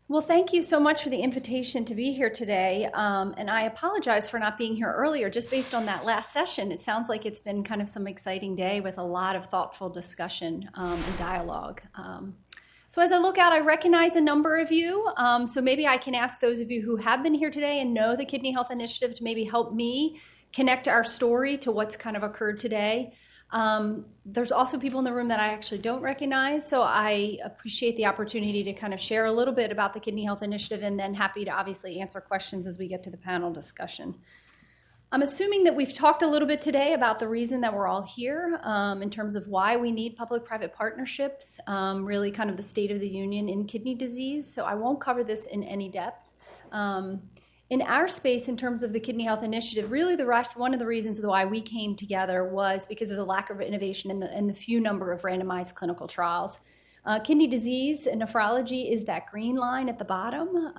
Well, thank you so much for the invitation to be here today. And I apologize for not being here earlier, just based on that last session. It sounds like it's been kind of some exciting day with a lot of thoughtful discussion and dialogue. So as I look out, I recognize a number of you. So maybe I can ask those of you who have been here today and know the Kidney Health Initiative to maybe help me connect our story to what's kind of occurred today. There's also people in the room that I actually don't recognize, so I appreciate the opportunity to kind of share a little bit about the Kidney Health Initiative, and then happy to obviously answer questions as we get to the panel discussion. I'm assuming that we've talked a little bit today about the reason that we're all here in terms of why we need public-private partnerships, really kind of the state of the union in kidney disease, so I won't cover this in any depth. In our space, in terms of the Kidney Health Initiative, really one of the reasons why we came together was because of the lack of innovation and the few number of randomized clinical trials. Kidney disease and nephrology is that green line at the bottom.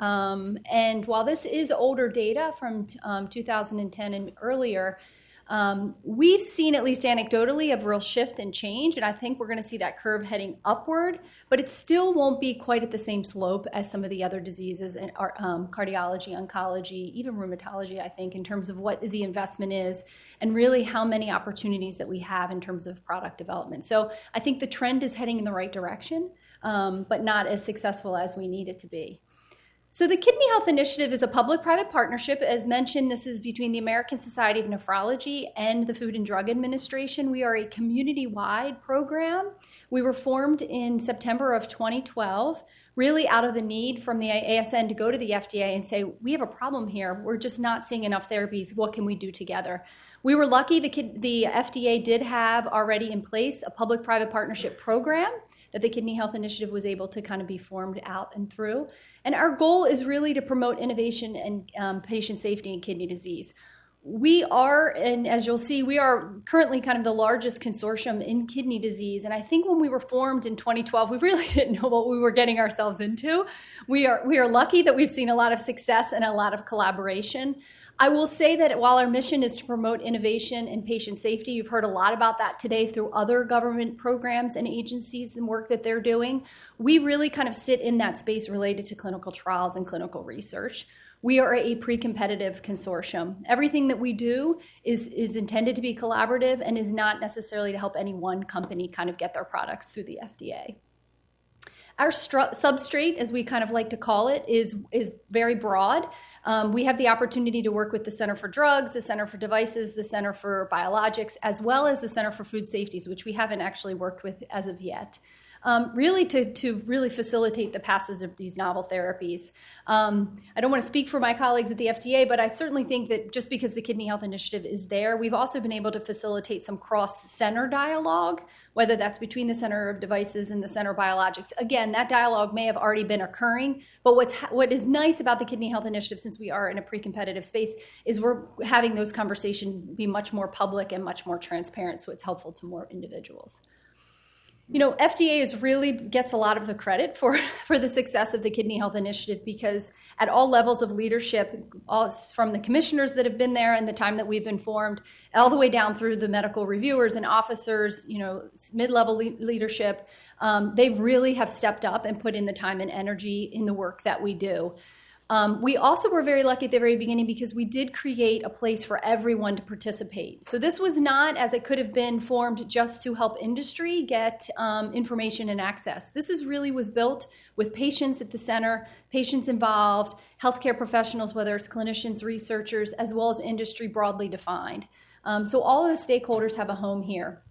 And while this is older data from 2010 and earlier, we've seen, at least anecdotally, a real shift and change, and I think we're going to see that curve heading upward, but it still won't be quite at the same slope as some of the other diseases in cardiology, oncology, even rheumatology, I think, in terms of what the investment is and really how many opportunities that we have in terms of product development. So I think the trend is heading in the right direction, but not as successful as we need it to be. So the Kidney Health Initiative is a public-private partnership. As mentioned, this is between the American Society of Nephrology and the Food and Drug Administration. We are a community-wide program. We were formed in September of 2012, really out of the need from the ASN to go to the FDA and say, we have a problem here. We're just not seeing enough therapies. What can we do together? We were lucky the FDA did have already in place a public-private partnership program that the Kidney Health Initiative was able to kind of be formed out and through. And our goal is really to promote innovation and patient safety in kidney disease. We are, and as you'll see, we are currently kind of the largest consortium in kidney disease. And I think when we were formed in 2012, we really didn't know what we were getting ourselves into. We are lucky that we've seen a lot of success and a lot of collaboration. I will say that while our mission is to promote innovation and patient safety, you've heard a lot about that today through other government programs and agencies and work that they're doing. We really kind of sit in that space related to clinical trials and clinical research. We are a pre-competitive consortium. Everything that we do is intended to be collaborative and is not necessarily to help any one company kind of get their products through the FDA. Our substrate, as we kind of like to call it, is very broad. We have the opportunity to work with the Center for Drugs, the Center for Devices, the Center for Biologics, as well as the Center for Food Safety, which we haven't actually worked with as of yet. Really to really facilitate the passage of these novel therapies. I don't want to speak for my colleagues at the FDA, but I certainly think that just because the Kidney Health Initiative is there, we've also been able to facilitate some cross-center dialogue, whether that's between the Center of Devices and the Center of Biologics. Again, that dialogue may have already been occurring, but what is nice about the Kidney Health Initiative, since we are in a pre-competitive space, is we're having those conversations be much more public and much more transparent, so it's helpful to more individuals. You know, FDA really gets a lot of the credit for the success of the Kidney Health Initiative because at all levels of leadership, from the commissioners that have been there and the time that we've been formed, all the way down through the medical reviewers and officers, you know, mid-level leadership, they really have stepped up and put in the time and energy in the work that we do. We also were very lucky at the very beginning because we did create a place for everyone to participate. So this was not, as it could have been, formed just to help industry get information and access. This really was built with patients at the center, patients involved, healthcare professionals, whether it's clinicians, researchers, as well as industry broadly defined. So all of the stakeholders have a home here.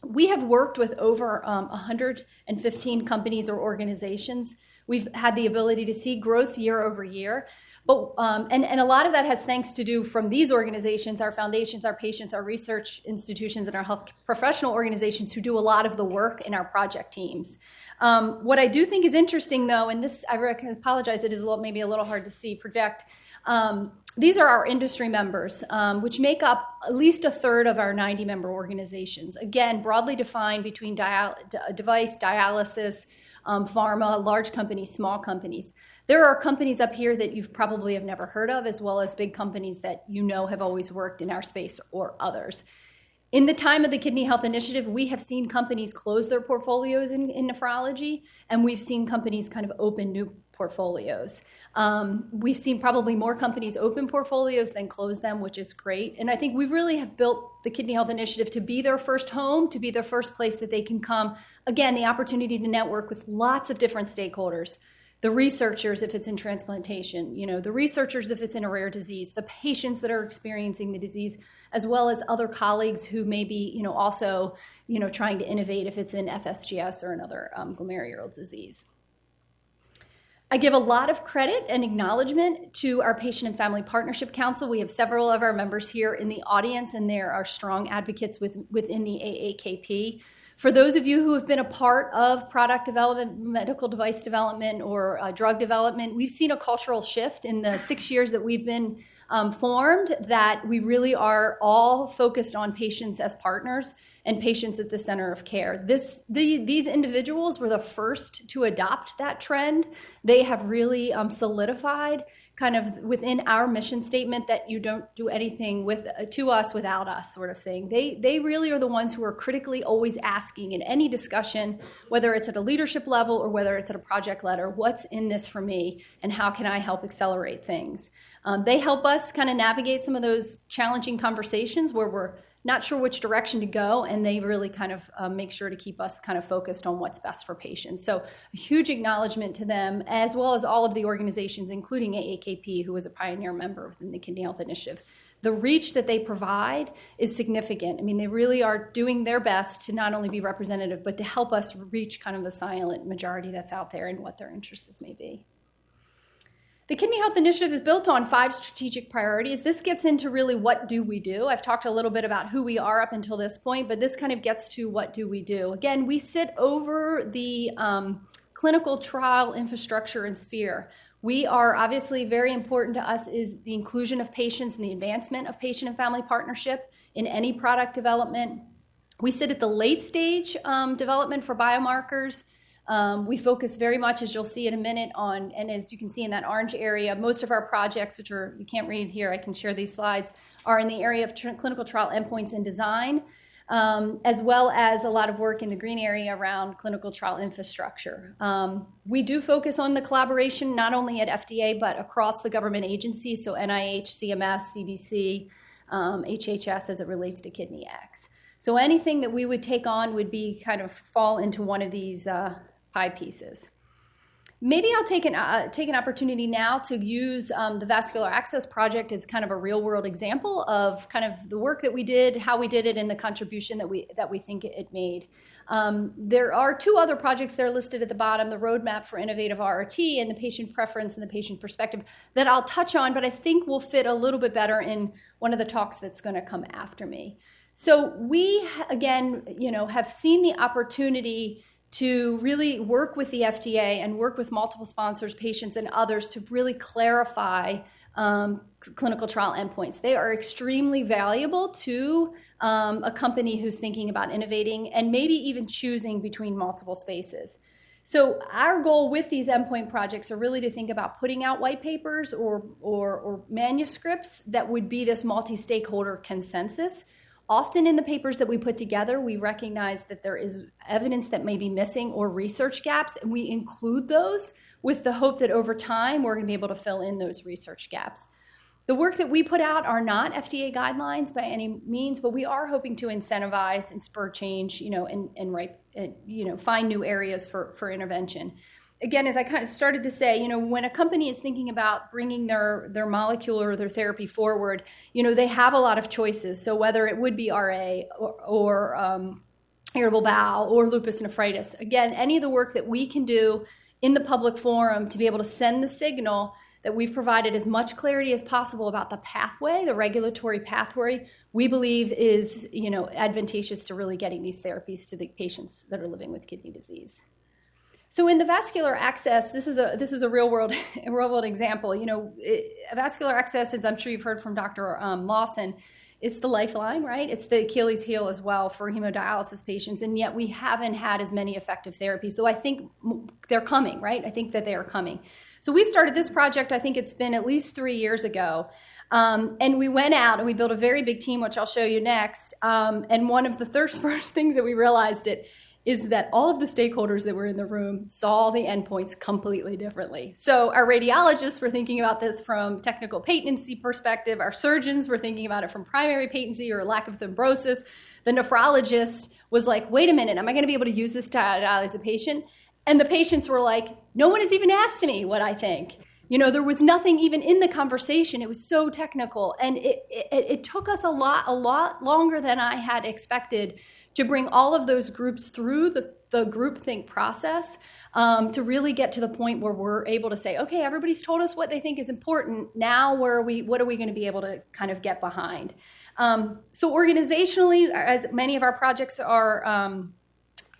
We have worked with over 115 companies or organizations. We've had the ability to see growth year over year, but and a lot of that has thanks to do from these organizations, our foundations, our patients, our research institutions, and our health professional organizations who do a lot of the work in our project teams. What I do think is interesting, though, and this I apologize, it is maybe a little hard to see project. These are our industry members, which make up at least a third of our 90-member organizations. Again, broadly defined between device, dialysis, pharma, large companies, small companies. There are companies up here that you probably have never heard of, as well as big companies that you know have always worked in our space or others. In the time of the Kidney Health Initiative, we have seen companies close their portfolios in nephrology, and we've seen companies kind of open new portfolios. We've seen probably more companies open portfolios than close them, which is great. And I think we really have built the Kidney Health Initiative to be their first home, to be their first place that they can come. Again, the opportunity to network with lots of different stakeholders. The researchers, if it's in transplantation, the researchers, if it's in a rare disease, the patients that are experiencing the disease, as well as other colleagues who may be, also, trying to innovate if it's in FSGS or another glomerular disease. I give a lot of credit and acknowledgement to our Patient and Family Partnership Council. We have several of our members here in the audience, and there are strong advocates within the AAKP. For those of you who have been a part of product development, medical device development, or drug development, we've seen a cultural shift in the 6 years that we've been formed, that we really are all focused on patients as partners and patients at the center of care. These individuals were the first to adopt that trend. They have really solidified kind of within our mission statement that you don't do anything to us without us, sort of thing. They really are the ones who are critically always asking in any discussion, whether it's at a leadership level or whether it's at a project level, what's in this for me and how can I help accelerate things? They help us kind of navigate some of those challenging conversations where we're not sure which direction to go, and they really kind of make sure to keep us kind of focused on what's best for patients. So a huge acknowledgement to them, as well as all of the organizations, including AAKP, who is a pioneer member within the Kidney Health Initiative. The reach that they provide is significant. I mean, they really are doing their best to not only be representative, but to help us reach kind of the silent majority that's out there and what their interests may be. The Kidney Health Initiative is built on 5 strategic priorities. This gets into really what do we do. I've talked a little bit about who we are up until this point, but this kind of gets to what do we do. Again, we sit over the clinical trial infrastructure and sphere. We are obviously very important to us is the inclusion of patients and the advancement of patient and family partnership in any product development. We sit at the late stage development for biomarkers. We focus very much, as you'll see in a minute, on, and as you can see in that orange area, most of our projects, which are, you can't read here, I can share these slides, are in the area of clinical trial endpoints and design, as well as a lot of work in the green area around clinical trial infrastructure. We do focus on the collaboration, not only at FDA, but across the government agencies, so NIH, CMS, CDC, HHS, as it relates to KidneyX. So anything that we would take on would be kind of fall into one of these 5 pieces. Maybe I'll take an opportunity now to use the Vascular Access Project as kind of a real-world example of kind of the work that we did, how we did it, and the contribution that we think it made. There are 2 other projects that are listed at the bottom, the Roadmap for Innovative RRT and the Patient Preference and the Patient Perspective, that I'll touch on, but I think will fit a little bit better in one of the talks that's going to come after me. So we, again, have seen the opportunity to really work with the FDA and work with multiple sponsors, patients, and others to really clarify clinical trial endpoints. They are extremely valuable to a company who's thinking about innovating and maybe even choosing between multiple spaces. So our goal with these endpoint projects are really to think about putting out white papers or manuscripts that would be this multi-stakeholder consensus. Often in the papers that we put together, we recognize that there is evidence that may be missing or research gaps, and we include those with the hope that over time we're going to be able to fill in those research gaps. The work that we put out are not FDA guidelines by any means, but we are hoping to incentivize and spur change, and find new areas for intervention. Again, as I kind of started to say, when a company is thinking about bringing their molecule or their therapy forward, they have a lot of choices. So whether it would be RA or irritable bowel or lupus nephritis, again, any of the work that we can do in the public forum to be able to send the signal that we've provided as much clarity as possible about the pathway, the regulatory pathway, we believe is advantageous to really getting these therapies to the patients that are living with kidney disease. So in the vascular access, this is a real world example. Vascular access, as I'm sure you've heard from Dr. Lawson, it's the lifeline, right? It's the Achilles heel as well for hemodialysis patients, and yet we haven't had as many effective therapies, though I think they're coming, right? I think that they are coming. So we started this project, I think it's been at least 3 years ago, and we went out and we built a very big team, which I'll show you next, and one of the first things that we realized is that all of the stakeholders that were in the room saw the endpoints completely differently. So our radiologists were thinking about this from technical patency perspective. Our surgeons were thinking about it from primary patency or lack of thrombosis. The nephrologist was like, wait a minute, am I going to be able to use this to dialyze a patient? And the patients were like, no one has even asked me what I think. There was nothing even in the conversation. It was so technical. And it took us a lot longer than I had expected to bring all of those groups through the groupthink process to really get to the point where we're able to say, okay, everybody's told us what they think is important. Now what are we going to be able to kind of get behind? So organizationally, as many of our projects are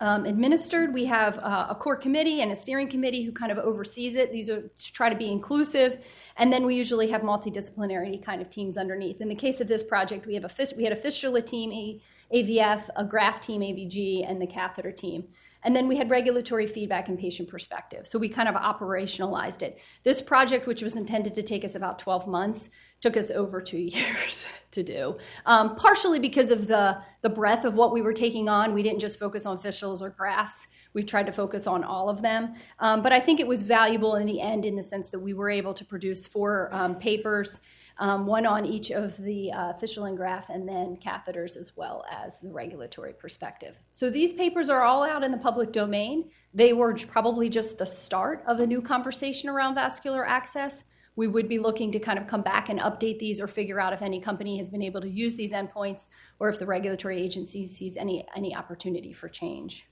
administered, we have a core committee and a steering committee who kind of oversees it. These are to try to be inclusive. And then we usually have multidisciplinary kind of teams underneath. In the case of this project, we had a fistula team, AVF, a graft team, AVG, and the catheter team. And then we had regulatory feedback and patient perspective. So we kind of operationalized it. This project, which was intended to take us about 12 months, took us over 2 years to do. Partially because of the breadth of what we were taking on. We didn't just focus on fistulas or grafts. We tried to focus on all of them. But I think it was valuable in the end in the sense that we were able to produce 4 papers, one on each of the fistula and graft, and then catheters as well as the regulatory perspective. So these papers are all out in the public domain. They were probably just the start of a new conversation around vascular access. We would be looking to kind of come back and update these or figure out if any company has been able to use these endpoints or if the regulatory agency sees any opportunity for change.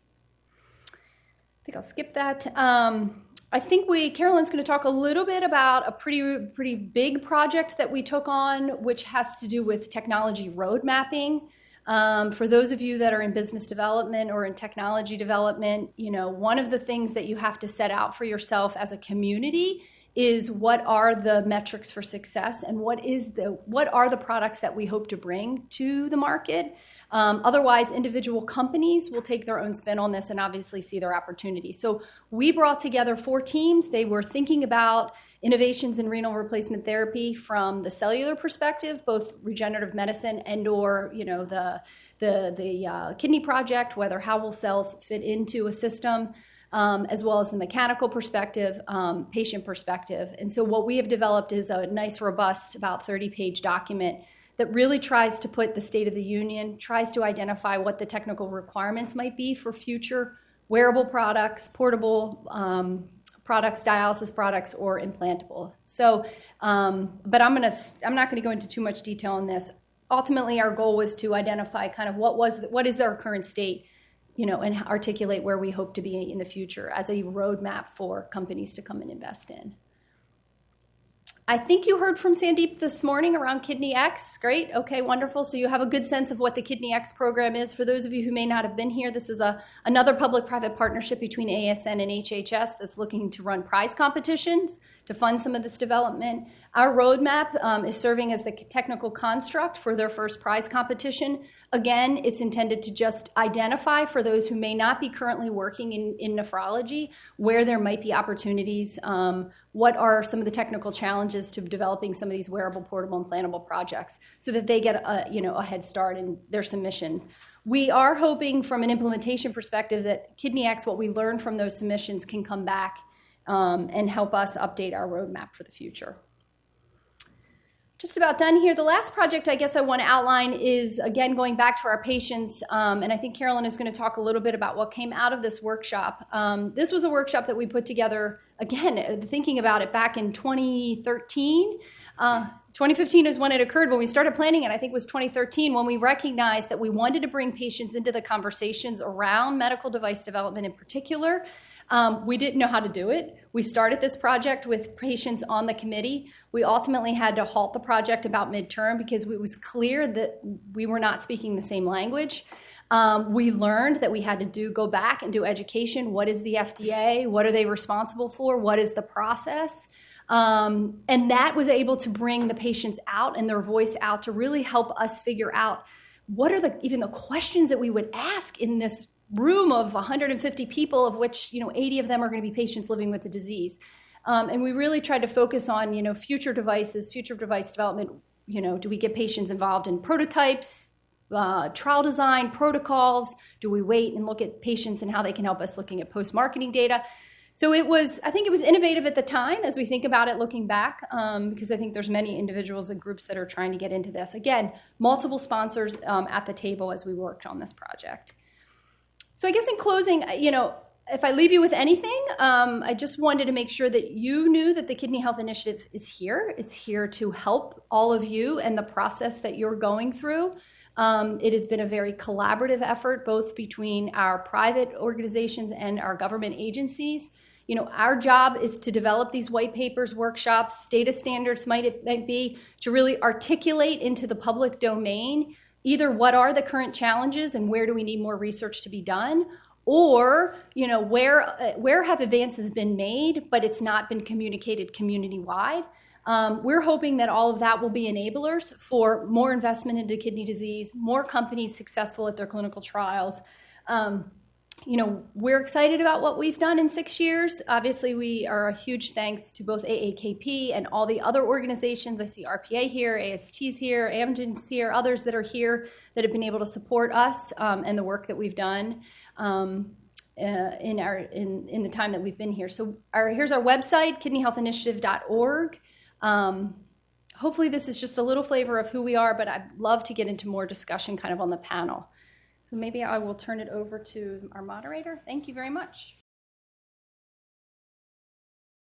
I think I'll skip that. I think Carolyn's going to talk a little bit about a pretty big project that we took on, which has to do with technology road mapping. For those of you that are in business development or in technology development, one of the things that you have to set out for yourself as a community is what are the metrics for success and what are the products that we hope to bring to the market. Otherwise, individual companies will take their own spin on this and obviously see their opportunity. So we brought together 4 teams. They were thinking about innovations in renal replacement therapy from the cellular perspective, both regenerative medicine and or the kidney project, whether how will cells fit into a system, as well as the mechanical perspective, patient perspective. And so what we have developed is a nice, robust, about 30-page document that really tries to put the State of the Union, tries to identify what the technical requirements might be for future wearable products, portable products, dialysis products, or implantable. So, but I'm not going to go into too much detail on this. Ultimately, our goal was to identify kind of what is our current state, and articulate where we hope to be in the future as a roadmap for companies to come and invest in. I think you heard from Sandeep this morning around Kidney X. Great. Okay, wonderful. So you have a good sense of what the Kidney X program is. For those of you who may not have been here, this is another public-private partnership between ASN and HHS that's looking to run prize competitions to fund some of this development. Our roadmap is serving as the technical construct for their first prize competition. Again, it's intended to just identify for those who may not be currently working in nephrology where there might be opportunities. What are some of the technical challenges to developing some of these wearable, portable, implantable projects so that they get a head start in their submission. We are hoping from an implementation perspective that Kidney X, what we learn from those submissions, can come back and help us update our roadmap for the future. Just about done here. The last project I guess I want to outline is, again, going back to our patients, and I think Carolyn is going to talk a little bit about what came out of this workshop. This was a workshop that we put together, again, thinking about it back in 2013. 2015 is when it occurred. When we started planning it, I think it was 2013, when we recognized that we wanted to bring patients into the conversations around medical device development in particular. We didn't know how to do it. We started this project with patients on the committee. We ultimately had to halt the project about midterm because it was clear that we were not speaking the same language. We learned that we had to go back and do education. What is the FDA? What are they responsible for? What is the process? And that was able to bring the patients out and their voice out to really help us figure out what are even the questions that we would ask in this room of 150 people, of which 80 of them are going to be patients living with the disease. And we really tried to focus on future devices, future device development. Do we get patients involved in prototypes, trial design, protocols? Do we wait and look at patients and how they can help us looking at post-marketing data? So I think it was innovative at the time as we think about it looking back, because I think there's many individuals and groups that are trying to get into this. Again, multiple sponsors at the table as we worked on this project. So I guess in closing, if I leave you with anything, I just wanted to make sure that you knew that the Kidney Health Initiative is here. It's here to help all of you and the process that you're going through. It has been a very collaborative effort, both between our private organizations and our government agencies. Our job is to develop these white papers, workshops, data standards might be, to really articulate into the public domain either what are the current challenges and where do we need more research to be done, or where have advances been made, but it's not been communicated community-wide. We're hoping that all of that will be enablers for more investment into kidney disease, more companies successful at their clinical trials. We're excited about what we've done in 6 years. Obviously, we are a huge thanks to both AAKP and all the other organizations. I see RPA here, AST's here, Amgen's here, others that are here that have been able to support us and the work that we've done in the time that we've been here. So here's our website, kidneyhealthinitiative.org. Hopefully this is just a little flavor of who we are, but I'd love to get into more discussion kind of on the panel. So maybe I will turn it over to our moderator. Thank you very much.